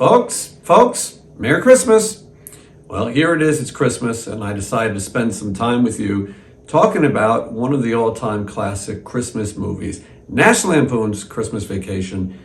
Folks, Merry Christmas. Well, here it is, it's Christmas, and I decided to spend some time with you talking about one of the all-time classic Christmas movies, National Lampoon's Christmas Vacation,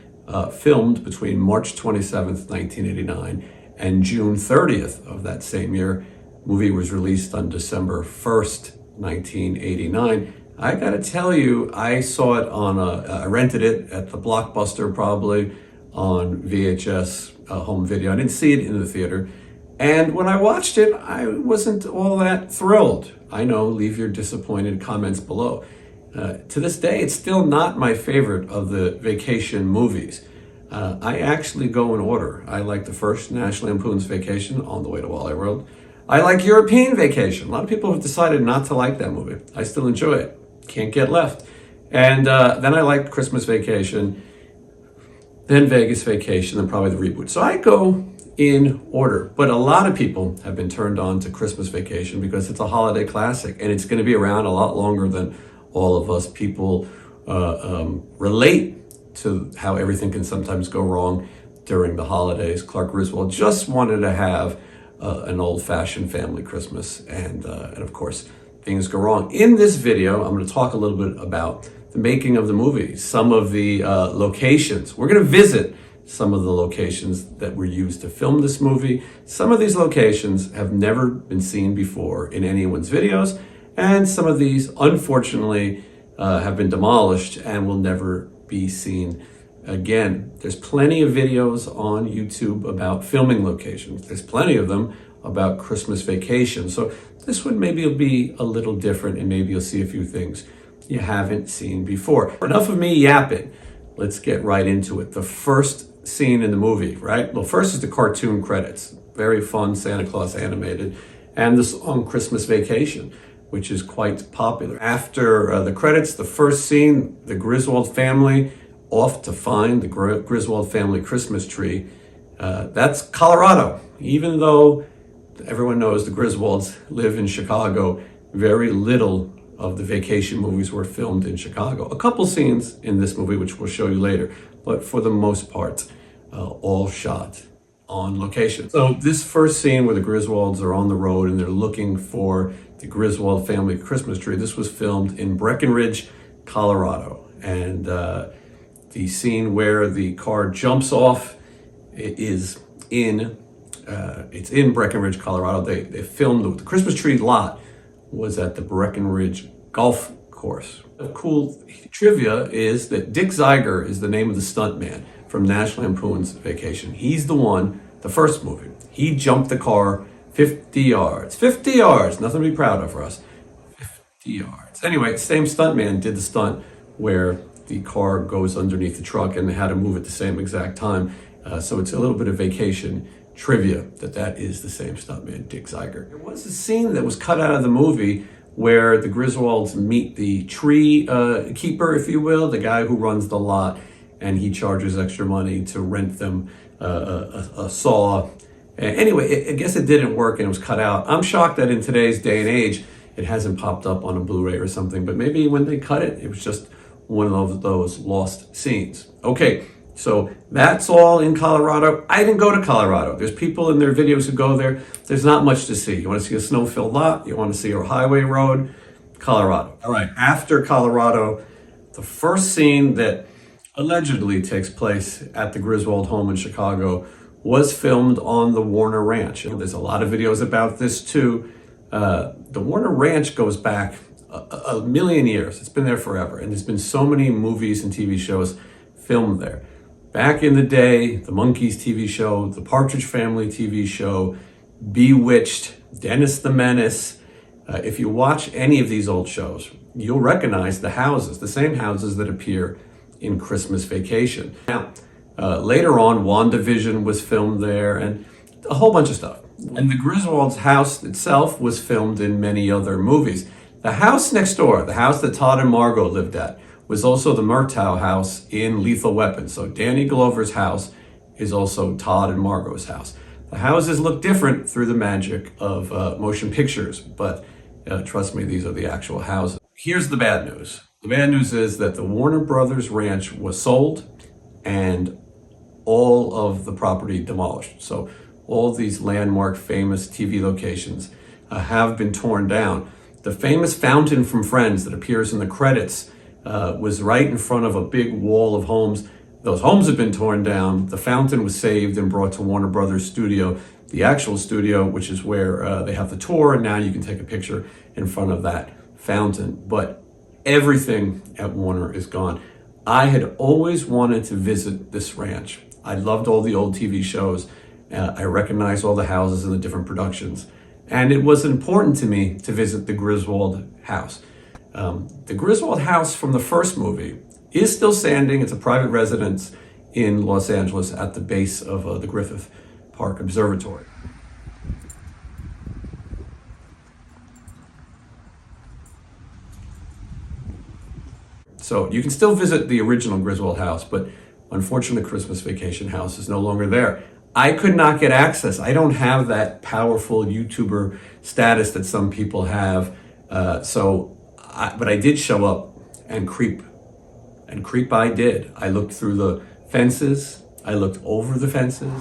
filmed between March 27th, 1989 and June 30th of that same year. The movie was released on December 1st, 1989. I gotta tell you, I saw it I rented it at the Blockbuster probably, on VHS home video. I didn't see it in the theater. And when I watched it, I wasn't all that thrilled. I know, leave your disappointed comments below. To this day, it's still not my favorite of the vacation movies. I actually go in order. I like the first National Lampoon's Vacation, On the Way to Wally World. I like European Vacation. A lot of people have decided not to like that movie. I still enjoy it. Can't get left. And then I like Christmas Vacation, then Vegas Vacation, then probably the reboot. So I go in order. But a lot of people have been turned on to Christmas Vacation because it's a holiday classic and it's going to be around a lot longer than all of us people relate to how everything can sometimes go wrong during the holidays. Clark Griswold just wanted to have an old-fashioned family Christmas, and of course, things go wrong. In this video, I'm going to talk a little bit about the making of the movie, some of the locations. We're going to visit some of the locations that were used to film this movie. Some of these locations have never been seen before in anyone's videos, and some of these, unfortunately, have been demolished and will never be seen again. There's plenty of videos on YouTube about filming locations. There's plenty of them about Christmas Vacation. So this one maybe will be a little different, and maybe you'll see a few things you haven't seen before. Enough of me yapping. Let's get right into it. The first scene in the movie, right? Well, first is the cartoon credits. Very fun, Santa Claus animated. And the song Christmas Vacation, which is quite popular. After the credits, the first scene, the Griswold family off to find the Griswold family Christmas tree. That's Colorado. Even though everyone knows the Griswolds live in Chicago, very little of the vacation movies were filmed in Chicago. A couple scenes in this movie, which we'll show you later, but for the most part, all shot on location. So this first scene where the Griswolds are on the road and they're looking for the Griswold family Christmas tree, this was filmed in Breckenridge, Colorado. And the scene where the car jumps off is it's in Breckenridge, Colorado. They filmed the Christmas tree lot was at the Breckenridge Golf Course. A cool trivia is that Dick Zeiger is the name of the stuntman from National Lampoon's Vacation. He's the one, the first movie. He jumped the car 50 yards. 50 yards, nothing to be proud of for us. 50 yards. Anyway, same stuntman did the stunt where the car goes underneath the truck and they had to move at the same exact time. So it's a little bit of vacation trivia that is the same stuntman, Dick Zeiger. There was a scene that was cut out of the movie where the Griswolds meet the tree keeper, if you will, the guy who runs the lot, and he charges extra money to rent them a saw. Anyway, I guess it didn't work and it was cut out. I'm shocked that in today's day and age, it hasn't popped up on a Blu-ray or something, but maybe when they cut it, it was just one of those lost scenes. Okay. So that's all in Colorado. I didn't go to Colorado. There's people in their videos who go there. There's not much to see. You want to see a snow-filled lot? You want to see a highway road? Colorado. All right, after Colorado, the first scene that allegedly takes place at the Griswold home in Chicago was filmed on the Warner Ranch. There's a lot of videos about this too. The Warner Ranch goes back a million years. It's been there forever. And there's been so many movies and TV shows filmed there. Back in the day, the Monkees TV show, the Partridge Family TV show, Bewitched, Dennis the Menace. If you watch any of these old shows, you'll recognize the houses, the same houses that appear in Christmas Vacation. Now, later on, WandaVision was filmed there and a whole bunch of stuff. And the Griswold's house itself was filmed in many other movies. The house next door, the house that Todd and Margot lived at, was also the Murtaugh house in Lethal Weapon. So Danny Glover's house is also Todd and Margot's house. The houses look different through the magic of motion pictures, but trust me, these are the actual houses. Here's the bad news. The bad news is that the Warner Brothers Ranch was sold and all of the property demolished. So all these landmark famous TV locations have been torn down. The famous fountain from Friends that appears in the credits was right in front of a big wall of homes. Those homes have been torn down. The fountain was saved and brought to Warner Brothers studio, the actual studio, which is where they have the tour, and now you can take a picture in front of that fountain. But everything at Warner is gone. I had always wanted to visit this ranch. I loved all the old TV shows. I recognized all the houses in the different productions. And it was important to me to visit the Griswold house. The Griswold house from the first movie is still standing. It's a private residence in Los Angeles at the base of the Griffith Park Observatory. So you can still visit the original Griswold house, but unfortunately, Christmas Vacation House is no longer there. I could not get access. I don't have that powerful YouTuber status that some people have. But I did show up and creep. And creep I did. I looked through the fences. I looked over the fences.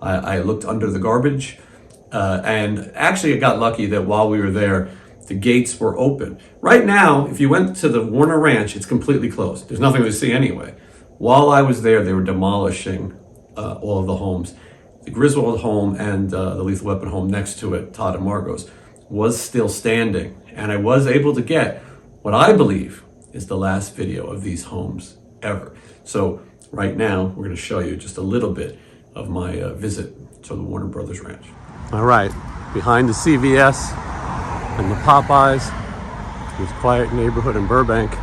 I looked under the garbage. And actually, I got lucky that while we were there, the gates were open. Right now, if you went to the Warner Ranch, it's completely closed. There's nothing to see anyway. While I was there, they were demolishing all of the homes. The Griswold home and the Lethal Weapon home next to it, Todd and Margot's, was still standing. And I was able to get what I believe is the last video of these homes ever. So right now, we're going to show you just a little bit of my visit to the Warner Brothers Ranch. All right, behind the CVS and the Popeyes, this quiet neighborhood in Burbank,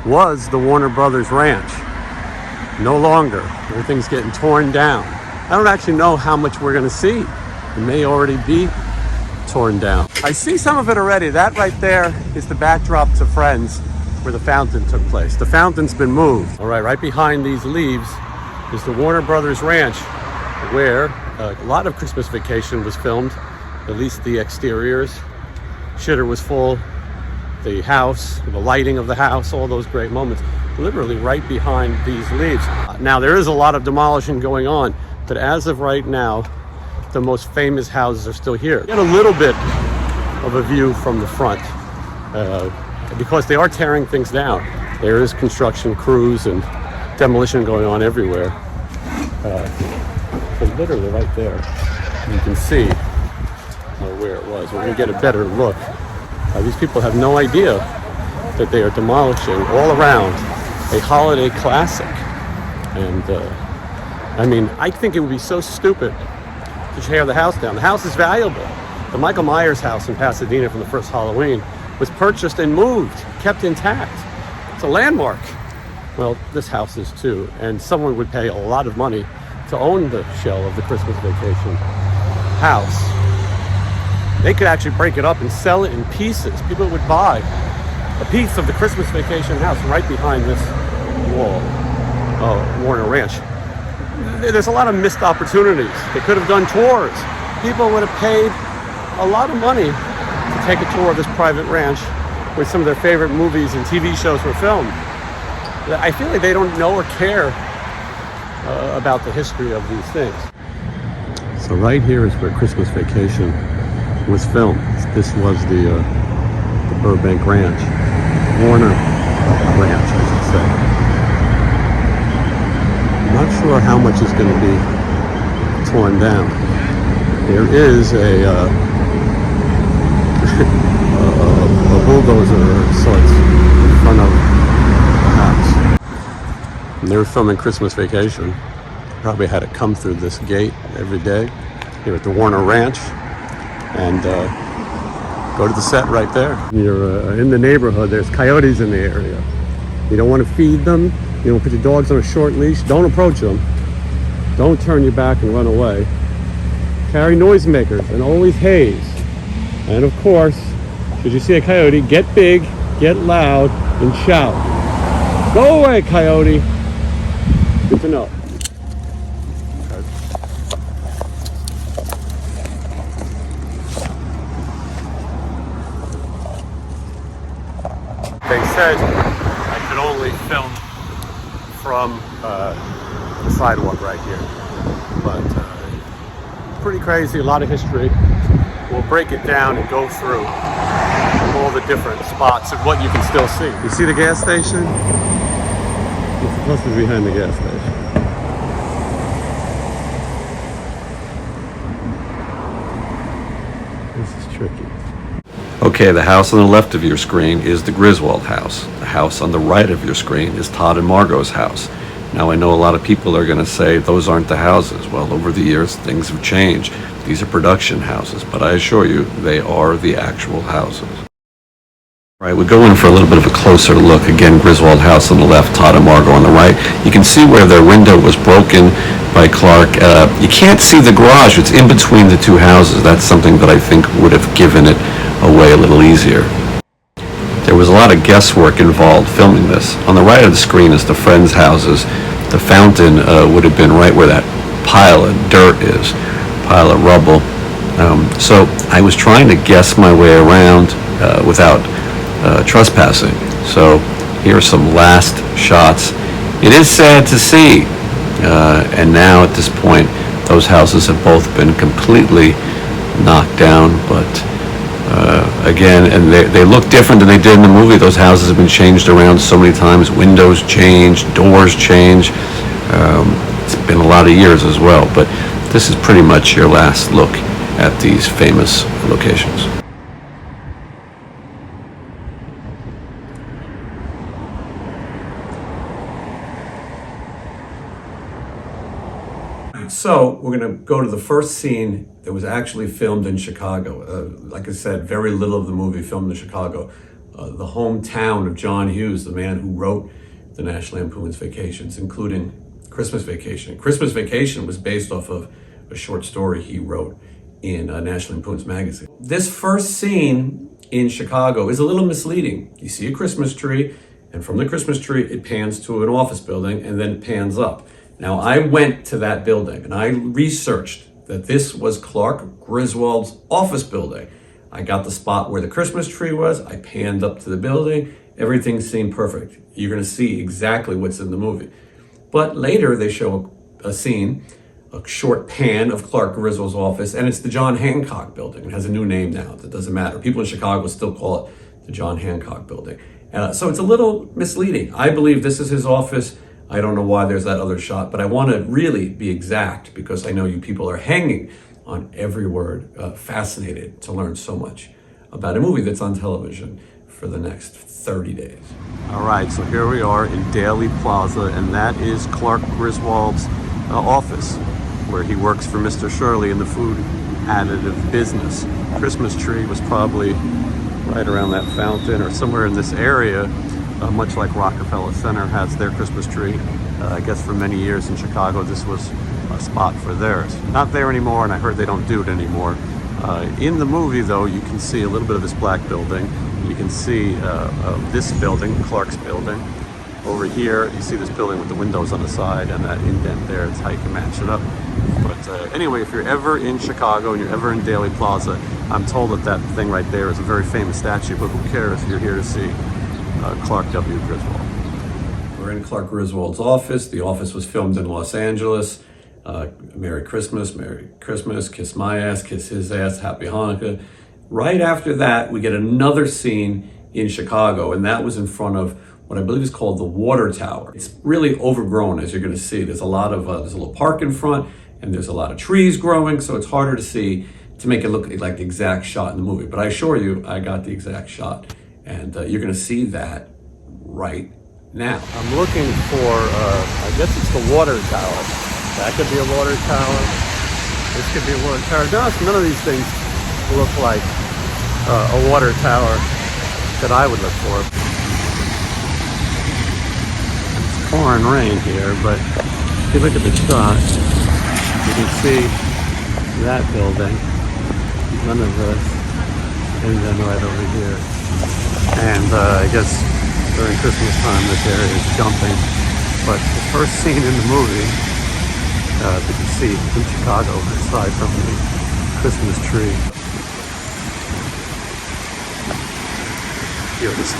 was the Warner Brothers Ranch. No longer. Everything's getting torn down. I don't actually know how much we're gonna see. It may already be torn down. I see some of it already. That right there is the backdrop to Friends, where the fountain took place. The fountain's been moved. All right behind these leaves is the Warner Brothers Ranch, where a lot of Christmas Vacation was filmed, at least the exteriors. Shitter was full, the house, the lighting of the house, all those great moments, literally right behind these leaves. Now, there is a lot of demolishing going on, but as of right now, the most famous houses are still here. Get a little bit of a view from the front, because they are tearing things down. There is construction crews and demolition going on everywhere. So literally right there, you can see where it was. We're going to get a better look. These people have no idea that they are demolishing all around a holiday classic. And I mean, I think it would be so stupid to tear the house down. The house is valuable. The Michael Myers house in Pasadena from the first Halloween was purchased and moved, kept intact. It's a landmark. Well, this house is too. And someone would pay a lot of money to own the shell of the Christmas Vacation house. They could actually break it up and sell it in pieces. People would buy a piece of the Christmas Vacation house right behind this wall, Warner Ranch. There's a lot of missed opportunities. They could have done tours. People would have paid a lot of money to take a tour of this private ranch where some of their favorite movies and TV shows were filmed. I feel like they don't know or care about the history of these things. So right here is where Christmas Vacation was filmed. This was the Burbank Ranch, Warner Ranch, I should say. I'm not sure how much is going to be torn down. There is a bulldozer of sorts in front of the house. And they were filming Christmas Vacation. Probably had to come through this gate every day here at the Warner Ranch and go to the set right there. You're in the neighborhood. There's coyotes in the area. You don't want to feed them. You don't put your dogs on a short leash. Don't approach them. Don't turn your back and run away. Carry noisemakers and always haze. And of course, should you see a coyote, get big, get loud, and shout. Go away, coyote. Good to know. They said I could only film from the sidewalk right here, but pretty crazy, a lot of history. We'll break it down and go through all the different spots and what you can still see. You see the gas station? It's supposed to be behind the gas station. This is tricky. Okay, the house on the left of your screen is the Griswold house. The house on the right of your screen is Todd and Margot's house. Now, I know a lot of people are going to say those aren't the houses. Well, over the years, things have changed. These are production houses, but I assure you, they are the actual houses. All right, we go in for a little bit of a closer look. Again, Griswold house on the left, Todd and Margot on the right. You can see where their window was broken by Clark. You can't see the garage. It's in between the two houses. That's something that I think would have given it away a little easier. There was a lot of guesswork involved filming this. On the right of the screen is the friends' houses. The fountain would have been right where that pile of dirt is, pile of rubble. So I was trying to guess my way around without trespassing. So here are some last shots. It is sad to see, and now at this point, those houses have both been completely knocked down, but again, and they look different than they did in the movie. Those houses have been changed around so many times. Windows change, doors change. It's been a lot of years as well, but this is pretty much your last look at these famous locations. So we're going to go to the first scene that was actually filmed in Chicago. Like I said, very little of the movie filmed in Chicago. The hometown of John Hughes, the man who wrote the National Lampoon's Vacations, including Christmas Vacation. Christmas Vacation was based off of a short story he wrote in National Lampoon's magazine. This first scene in Chicago is a little misleading. You see a Christmas tree, and from the Christmas tree, it pans to an office building, and then it pans up. Now, I went to that building and I researched that this was Clark Griswold's office building. I got the spot where the Christmas tree was. I panned up to the building. Everything seemed perfect. You're going to see exactly what's in the movie. But later they show a scene, a short pan of Clark Griswold's office, and it's the John Hancock building. It has a new name now. That doesn't matter. People in Chicago still call it the John Hancock building. So it's a little misleading. I believe this is his office. I don't know why there's that other shot, but I want to really be exact because I know you people are hanging on every word, fascinated to learn so much about a movie that's on television for the next 30 days. All right, so here we are in Daly Plaza, and that is Clark Griswold's office, where he works for Mr. Shirley in the food additive business. Christmas tree was probably right around that fountain or somewhere in this area. Much like Rockefeller Center has their Christmas tree. I guess for many years in Chicago, this was a spot for theirs. Not there anymore, and I heard they don't do it anymore. In the movie, though, you can see a little bit of this black building. You can see this building, Clark's building. Over here, you see this building with the windows on the side and that indent there. It's how you can match it up. But anyway, if you're ever in Chicago and you're ever in Daly Plaza, I'm told that that thing right there is a very famous statue, but who cares? You're here to see Clark W. Griswold. We're in Clark Griswold's office. The office was filmed in Los Angeles. Merry Christmas, Kiss My Ass, Kiss His Ass, Happy Hanukkah. Right after that, we get another scene in Chicago, and that was in front of what I believe is called the Water Tower. It's really overgrown, as you're going to see. There's a lot of there's a little park in front, and there's a lot of trees growing, so it's harder to see to make it look like the exact shot in the movie. But I assure you, I got the exact shot. And you're going to see that right now. I'm looking for, I guess it's the water tower. That could be a water tower. This could be a water tower. None of these things look like a water tower that I would look for. It's pouring rain here, but if you look at the shot, you can see that building, none of this, and then right over here. And I guess during Christmas time this area is jumping. But the first scene in the movie that you see in Chicago, aside from the Christmas tree. Here it is.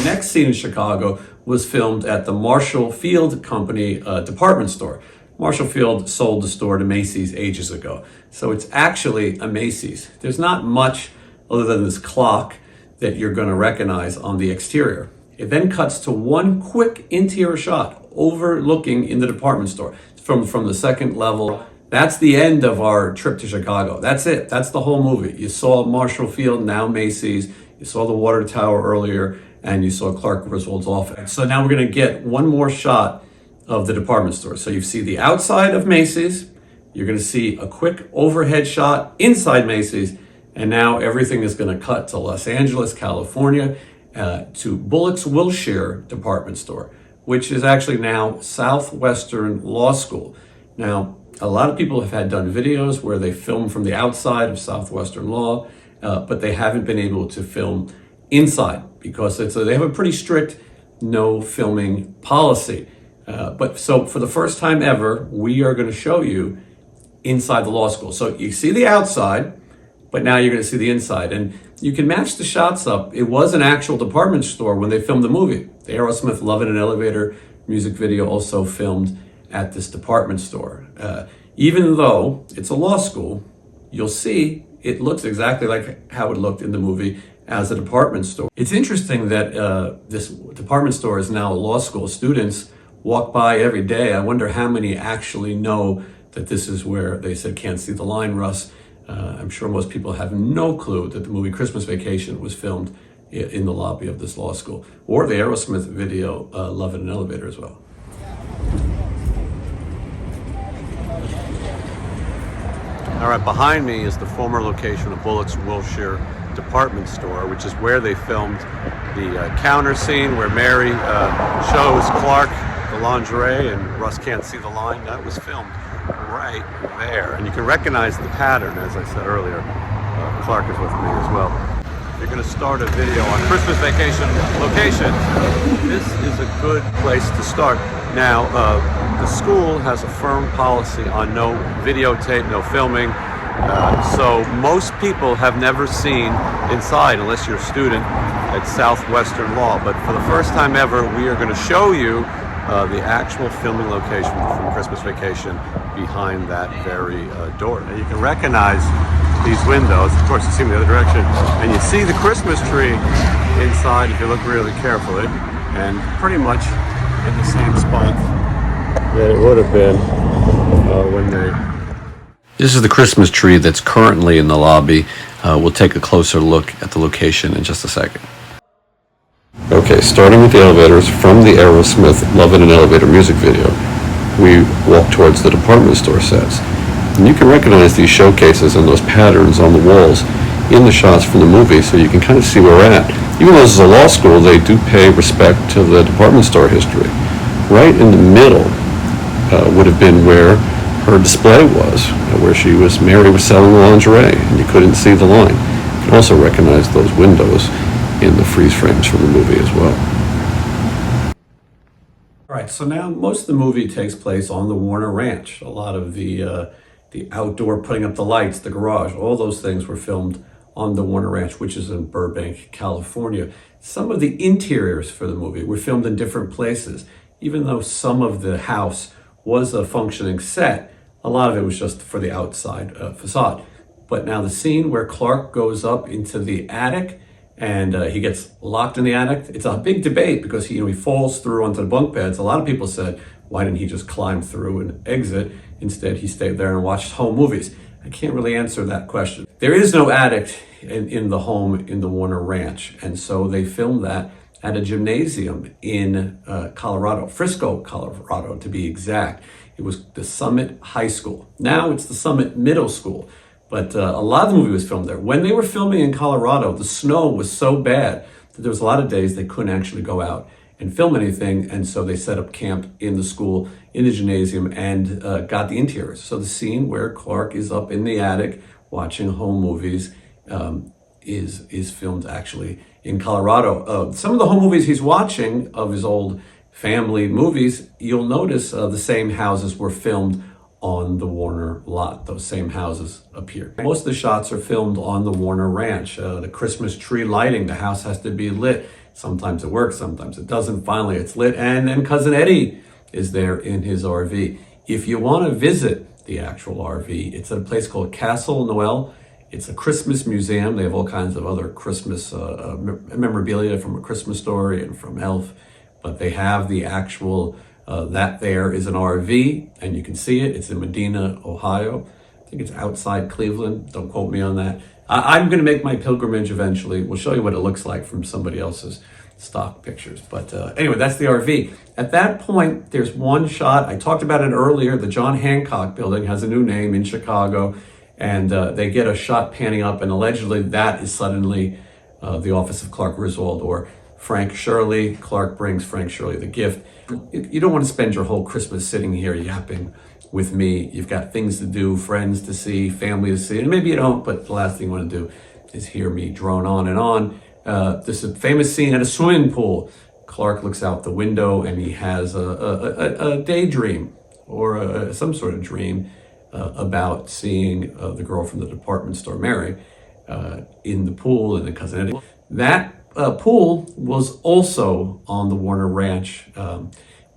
The next scene in Chicago was filmed at the Marshall Field Company department store. Marshall Field sold the store to Macy's ages ago. So it's actually a Macy's. There's not much other than this clock that you're going to recognize on the exterior. It then cuts to one quick interior shot overlooking in the department store from the second level. That's the end of our trip to Chicago. That's it. That's the whole movie. You saw Marshall Field, now Macy's. You saw the water tower earlier, and you saw Clark Griswold's office. So now we're going to get one more shot of the department store. So you see the outside of Macy's. You're going to see a quick overhead shot inside Macy's. And now everything is going to cut to Los Angeles, California, to Bullock's Wilshire department store, which is actually now Southwestern Law School. Now, a lot of people have done videos where they film from the outside of Southwestern Law, but they haven't been able to film inside because they have a pretty strict no filming policy. But so for the first time ever, we are going to show you inside the law school. So you see the outside, but now you're going to see the inside. And you can match the shots up. It was an actual department store when they filmed the movie. The Aerosmith Love in an Elevator music video also filmed at this department store. Even though it's a law school, you'll see it looks exactly like how it looked in the movie as a department store. It's interesting that this department store is now a law school. Students walk by every day. I wonder how many actually know that this is where they said can't see the line, Russ. I'm sure most people have no clue that the movie Christmas Vacation was filmed in the lobby of this law school, or the Aerosmith video Love in an Elevator as well. All right, behind me is the former location of Bullock's Wilshire department store, which is where they filmed the counter scene where Mary shows Clark the lingerie and Russ can't see the line. That was filmed right there. And you can recognize the pattern, as I said earlier. Clark is with me as well. If you're going to start a video on Christmas Vacation location, this is a good place to start. Now, the school has a firm policy on no videotape, no filming. So most people have never seen inside unless you're a student at Southwestern Law. But for the first time ever, we are going to show you the actual filming location from Christmas Vacation behind that very door. Now you can recognize these windows. Of course, you see them the other direction. And you see the Christmas tree inside if you look really carefully. And pretty much in the same spot that it would have been when they... This is the Christmas tree that's currently in the lobby. We'll take a closer look at the location in just a second. Okay, starting with the elevators from the Aerosmith Love in an Elevator music video, we walk towards the department store sets. And you can recognize these showcases and those patterns on the walls in the shots from the movie, so you can kind of see where we're at. Even though this is a law school, they do pay respect to the department store history. Right in the middle would have been where her display was, where Mary was selling lingerie, and you couldn't see the line. You can also recognize those windows in the freeze frames from the movie as well. All right, so now most of the movie takes place on the Warner Ranch. A lot of the outdoor putting up the lights, the garage, all those things were filmed on the Warner Ranch, which is in Burbank, California. Some of the interiors for the movie were filmed in different places. Even though some of the house was a functioning set, a lot of it was just for the outside facade. But now the scene where Clark goes up into the attic and he gets locked in the attic, it's a big debate because he falls through onto the bunk beds. A lot of people said, why didn't he just climb through and exit? Instead, he stayed there and watched home movies. I can't really answer that question. There is no attic in the home in the Warner Ranch, and so they filmed that at a gymnasium in Colorado, Frisco, Colorado, to be exact. It was the Summit High School. Now it's the Summit Middle School, but a lot of the movie was filmed there. When they were filming in Colorado, the snow was so bad that there was a lot of days they couldn't actually go out and film anything, and so they set up camp in the school, in the gymnasium, and got the interiors. So the scene where Clark is up in the attic watching home movies is filmed actually in Colorado. Some of the home movies he's watching of his old family movies, you'll notice the same houses were filmed on the Warner lot. Those same houses appear. Most of the shots are filmed on the Warner Ranch. The Christmas tree lighting, the house has to be lit. Sometimes it works, sometimes it doesn't. Finally, it's lit, and then Cousin Eddie is there in his RV. If you want to visit the actual RV, it's at a place called Castle Noel. It's a Christmas museum. They have all kinds of other Christmas memorabilia from A Christmas Story and from Elf, but they have the actual, that there is an RV, and you can see it. It's in Medina, Ohio. I think it's outside Cleveland. Don't quote me on that. I'm going to make my pilgrimage eventually. We'll show you what it looks like from somebody else's stock pictures. But anyway, that's the RV. At that point, there's one shot. I talked about it earlier. The John Hancock building has a new name in Chicago. And they get a shot panning up, and allegedly that is suddenly the office of Clark Griswold or Frank Shirley. Clark brings Frank Shirley the gift. You don't want to spend your whole Christmas sitting here yapping with me. You've got things to do, friends to see, family to see, and maybe you don't, but the last thing you want to do is hear me drone on and on. This is a famous scene at a swimming pool. Clark looks out the window and he has a daydream or some sort of dream about seeing the girl from the department store, Mary, in the pool in the Cousin Eddie. That pool was also on the Warner Ranch,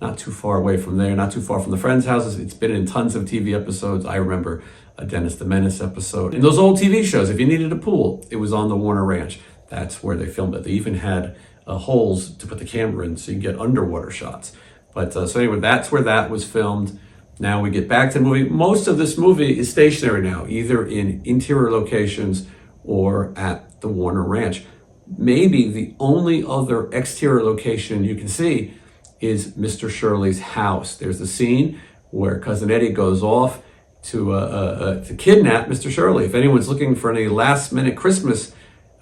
not too far away from there, not too far from the friends' houses. It's been in tons of TV episodes. I remember a Dennis the Menace episode. In those old TV shows, if you needed a pool, it was on the Warner Ranch. That's where they filmed it. They even had holes to put the camera in so you can get underwater shots. But so anyway, that's where that was filmed. Now we get back to the movie. Most of this movie is stationary now, either in interior locations or at the Warner Ranch. Maybe the only other exterior location you can see is Mr. Shirley's house. There's a scene where Cousin Eddie goes off to kidnap Mr. Shirley. If anyone's looking for any last-minute Christmas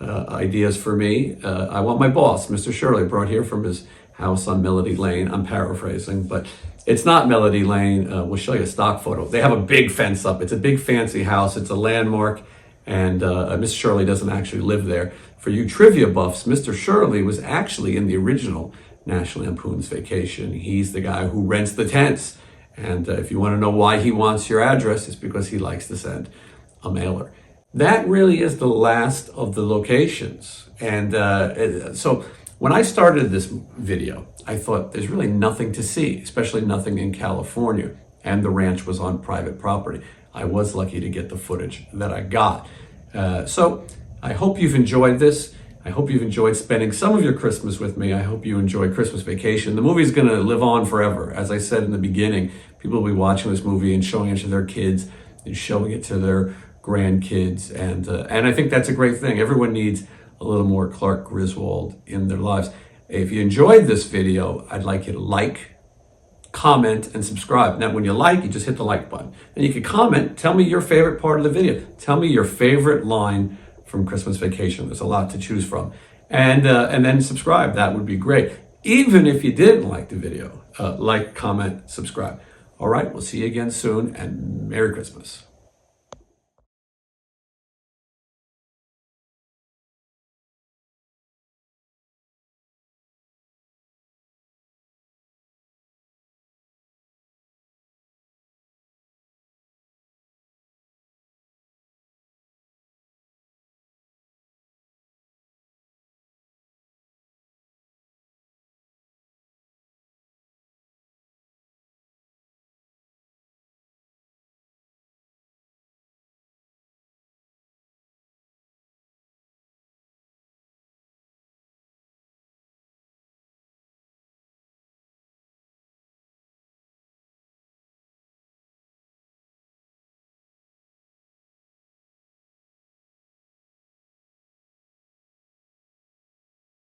ideas for me, I want my boss, Mr. Shirley, brought here from his house on Melody Lane. I'm paraphrasing, but it's not Melody Lane. We'll show you a stock photo. They have a big fence up. It's a big fancy house. It's a landmark, and Mr. Shirley doesn't actually live there. For you trivia buffs, Mr. Shirley was actually in the original National Lampoon's Vacation. He's the guy who rents the tents. And if you want to know why he wants your address, it's because he likes to send a mailer. That really is the last of the locations. And so when I started this video, I thought there's really nothing to see, especially nothing in California. And the ranch was on private property. I was lucky to get the footage that I got. So I hope you've enjoyed this. I hope you've enjoyed spending some of your Christmas with me. I hope you enjoy Christmas Vacation. The movie's going to live on forever. As I said in the beginning, people will be watching this movie and showing it to their kids and showing it to their grandkids. And I think that's a great thing. Everyone needs a little more Clark Griswold in their lives. If you enjoyed this video, I'd like you to like, comment, and subscribe. Now, when you like, you just hit the like button. Then you can comment, tell me your favorite part of the video. Tell me your favorite line from Christmas Vacation. There's a lot to choose from. And then subscribe. That would be great. Even if you didn't like the video, like, comment, subscribe. All right, we'll see you again soon, and Merry Christmas.